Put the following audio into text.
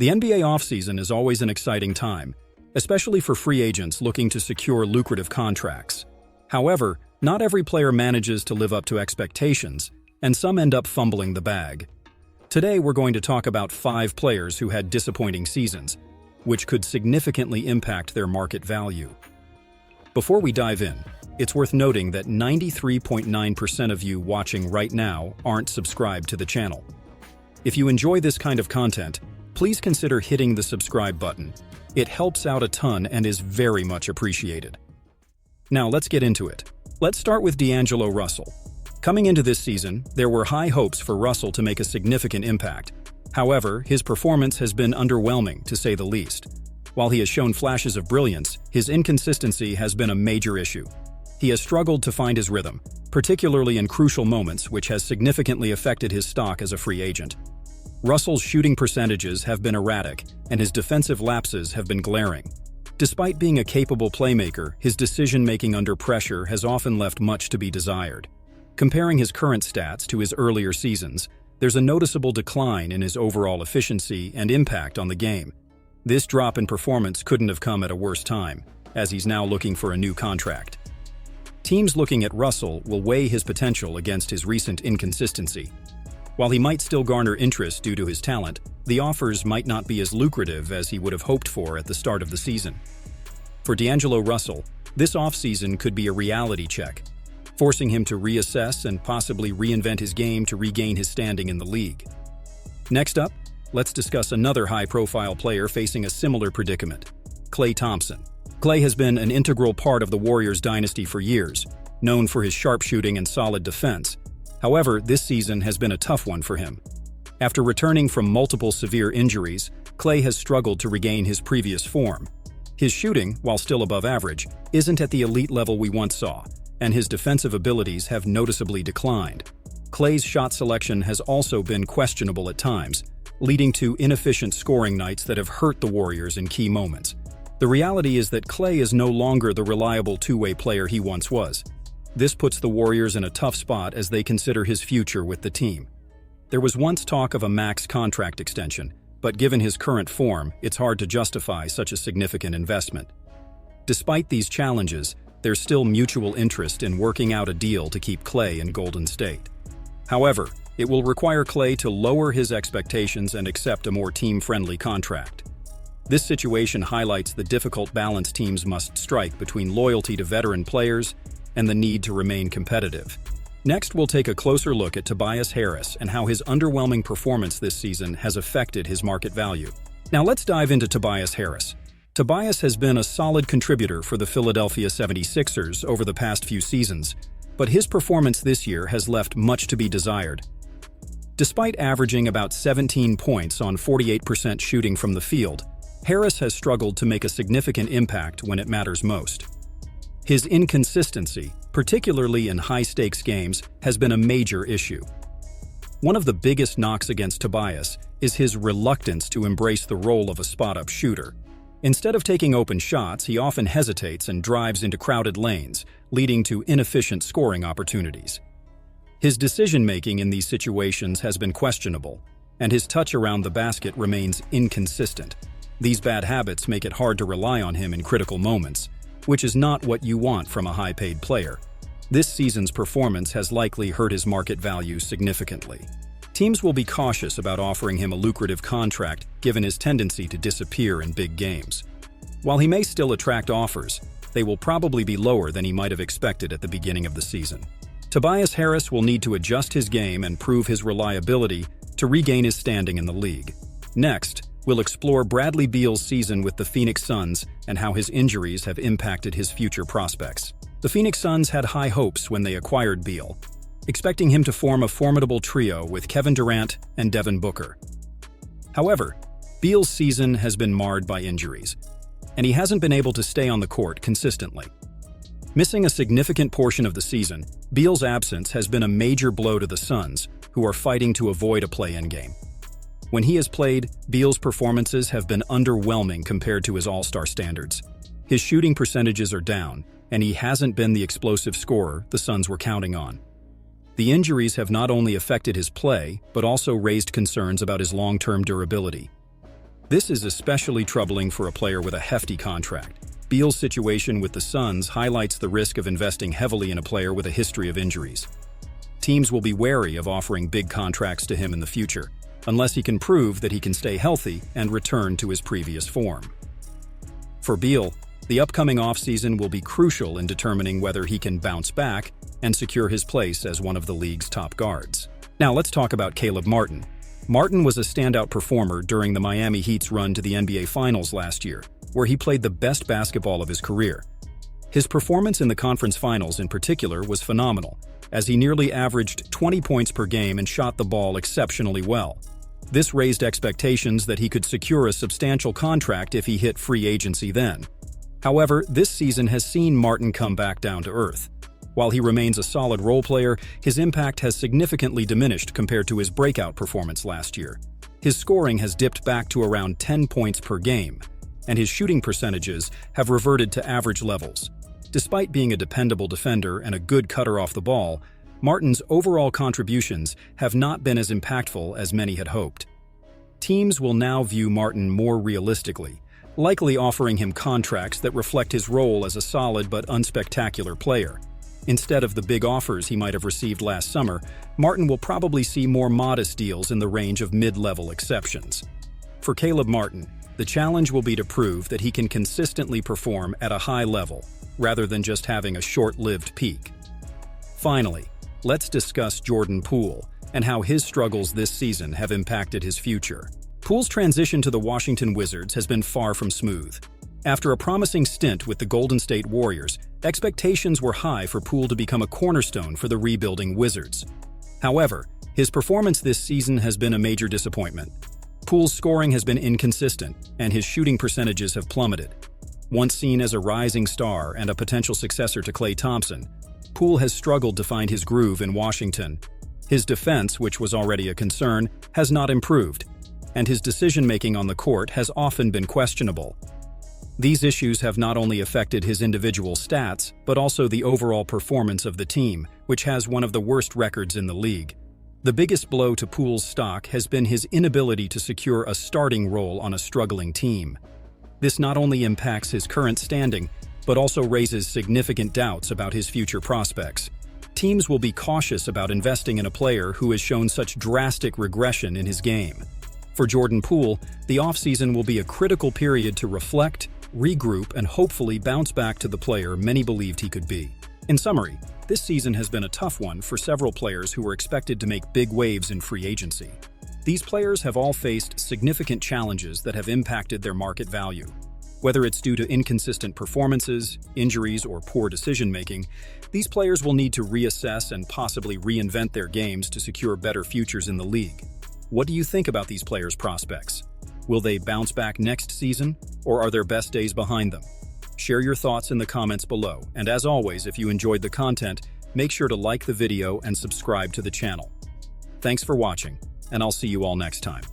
The NBA offseason is always an exciting time, especially for free agents looking to secure lucrative contracts. However, not every player manages to live up to expectations, and some end up fumbling the bag. Today we're going to talk about 5 players who had disappointing seasons, which could significantly impact their market value. Before we dive in, it's worth noting that 93.9% of you watching right now aren't subscribed to the channel. If you enjoy this kind of content, please consider hitting the subscribe button. It helps out a ton and is very much appreciated. Now let's get into it. Let's start with D'Angelo Russell. Coming into this season, there were high hopes for Russell to make a significant impact. However, his performance has been underwhelming, to say the least. While he has shown flashes of brilliance, his inconsistency has been a major issue. He has struggled to find his rhythm, particularly in crucial moments, which has significantly affected his stock as a free agent. Russell's shooting percentages have been erratic, and his defensive lapses have been glaring. Despite being a capable playmaker, his decision-making under pressure has often left much to be desired. Comparing his current stats to his earlier seasons, there's a noticeable decline in his overall efficiency and impact on the game. This drop in performance couldn't have come at a worse time, as he's now looking for a new contract. Teams looking at Russell will weigh his potential against his recent inconsistency. While he might still garner interest due to his talent, the offers might not be as lucrative as he would have hoped for at the start of the season. For D'Angelo Russell, this offseason could be a reality check, forcing him to reassess and possibly reinvent his game to regain his standing in the league. Next up, let's discuss another high-profile player facing a similar predicament, Klay Thompson. Klay has been an integral part of the Warriors dynasty for years, known for his sharpshooting and solid defense. However, this season has been a tough one for him. After returning from multiple severe injuries, Klay has struggled to regain his previous form. His shooting, while still above average, isn't at the elite level we once saw, and his defensive abilities have noticeably declined. Klay's shot selection has also been questionable at times, leading to inefficient scoring nights that have hurt the Warriors in key moments. The reality is that Klay is no longer the reliable two-way player he once was. This puts the Warriors in a tough spot as they consider his future with the team. There was once talk of a max contract extension, but given his current form, it's hard to justify such a significant investment. Despite these challenges, there's still mutual interest in working out a deal to keep Klay in Golden State. However, it will require Klay to lower his expectations and accept a more team-friendly contract. This situation highlights the difficult balance teams must strike between loyalty to veteran players and the need to remain competitive. Next, we'll take a closer look at Tobias Harris and how his underwhelming performance this season has affected his market value. Now let's dive into Tobias Harris. Tobias has been a solid contributor for the Philadelphia 76ers over the past few seasons, but his performance this year has left much to be desired. Despite averaging about 17 points on 48% shooting from the field, Harris has struggled to make a significant impact when it matters most. His inconsistency, particularly in high-stakes games, has been a major issue. One of the biggest knocks against Tobias is his reluctance to embrace the role of a spot-up shooter. Instead of taking open shots, he often hesitates and drives into crowded lanes, leading to inefficient scoring opportunities. His decision-making in these situations has been questionable, and his touch around the basket remains inconsistent. These bad habits make it hard to rely on him in critical moments, which is not what you want from a high-paid player. This season's performance has likely hurt his market value significantly. Teams will be cautious about offering him a lucrative contract given his tendency to disappear in big games. While he may still attract offers, they will probably be lower than he might have expected at the beginning of the season. Tobias Harris will need to adjust his game and prove his reliability to regain his standing in the league. Next, we'll explore Bradley Beal's season with the Phoenix Suns and how his injuries have impacted his future prospects. The Phoenix Suns had high hopes when they acquired Beal, expecting him to form a formidable trio with Kevin Durant and Devin Booker. However, Beal's season has been marred by injuries, and he hasn't been able to stay on the court consistently. Missing a significant portion of the season, Beal's absence has been a major blow to the Suns, who are fighting to avoid a play-in game. When he has played, Beal's performances have been underwhelming compared to his all-star standards. His shooting percentages are down, and he hasn't been the explosive scorer the Suns were counting on. The injuries have not only affected his play, but also raised concerns about his long-term durability. This is especially troubling for a player with a hefty contract. Beal's situation with the Suns highlights the risk of investing heavily in a player with a history of injuries. Teams will be wary of offering big contracts to him in the future, unless he can prove that he can stay healthy and return to his previous form. For Beal, the upcoming offseason will be crucial in determining whether he can bounce back and secure his place as one of the league's top guards. Now let's talk about Caleb Martin. Martin was a standout performer during the Miami Heat's run to the NBA Finals last year, where he played the best basketball of his career. His performance in the conference finals in particular was phenomenal, as he nearly averaged 20 points per game and shot the ball exceptionally well. This raised expectations that he could secure a substantial contract if he hit free agency then. However, this season has seen Martin come back down to earth. While he remains a solid role player, his impact has significantly diminished compared to his breakout performance last year. His scoring has dipped back to around 10 points per game, and his shooting percentages have reverted to average levels. Despite being a dependable defender and a good cutter off the ball, Martin's overall contributions have not been as impactful as many had hoped. Teams will now view Martin more realistically, likely offering him contracts that reflect his role as a solid but unspectacular player. Instead of the big offers he might have received last summer, Martin will probably see more modest deals in the range of mid-level exceptions. For Caleb Martin, the challenge will be to prove that he can consistently perform at a high level, rather than just having a short-lived peak. Finally, let's discuss Jordan Poole and how his struggles this season have impacted his future. Poole's transition to the Washington Wizards has been far from smooth. After a promising stint with the Golden State Warriors, expectations were high for Poole to become a cornerstone for the rebuilding Wizards. However, his performance this season has been a major disappointment. Poole's scoring has been inconsistent, and his shooting percentages have plummeted. Once seen as a rising star and a potential successor to Klay Thompson, Poole has struggled to find his groove in Washington. His defense, which was already a concern, has not improved, and his decision-making on the court has often been questionable. These issues have not only affected his individual stats, but also the overall performance of the team, which has one of the worst records in the league. The biggest blow to Poole's stock has been his inability to secure a starting role on a struggling team. This not only impacts his current standing, but also raises significant doubts about his future prospects. Teams will be cautious about investing in a player who has shown such drastic regression in his game. For Jordan Poole, the offseason will be a critical period to reflect, regroup, and hopefully bounce back to the player many believed he could be. In summary, this season has been a tough one for several players who were expected to make big waves in free agency. These players have all faced significant challenges that have impacted their market value. Whether it's due to inconsistent performances, injuries, or poor decision-making, these players will need to reassess and possibly reinvent their games to secure better futures in the league. What do you think about these players' prospects? Will they bounce back next season, or are their best days behind them? Share your thoughts in the comments below, and as always, if you enjoyed the content, make sure to like the video and subscribe to the channel. Thanks for watching, and I'll see you all next time.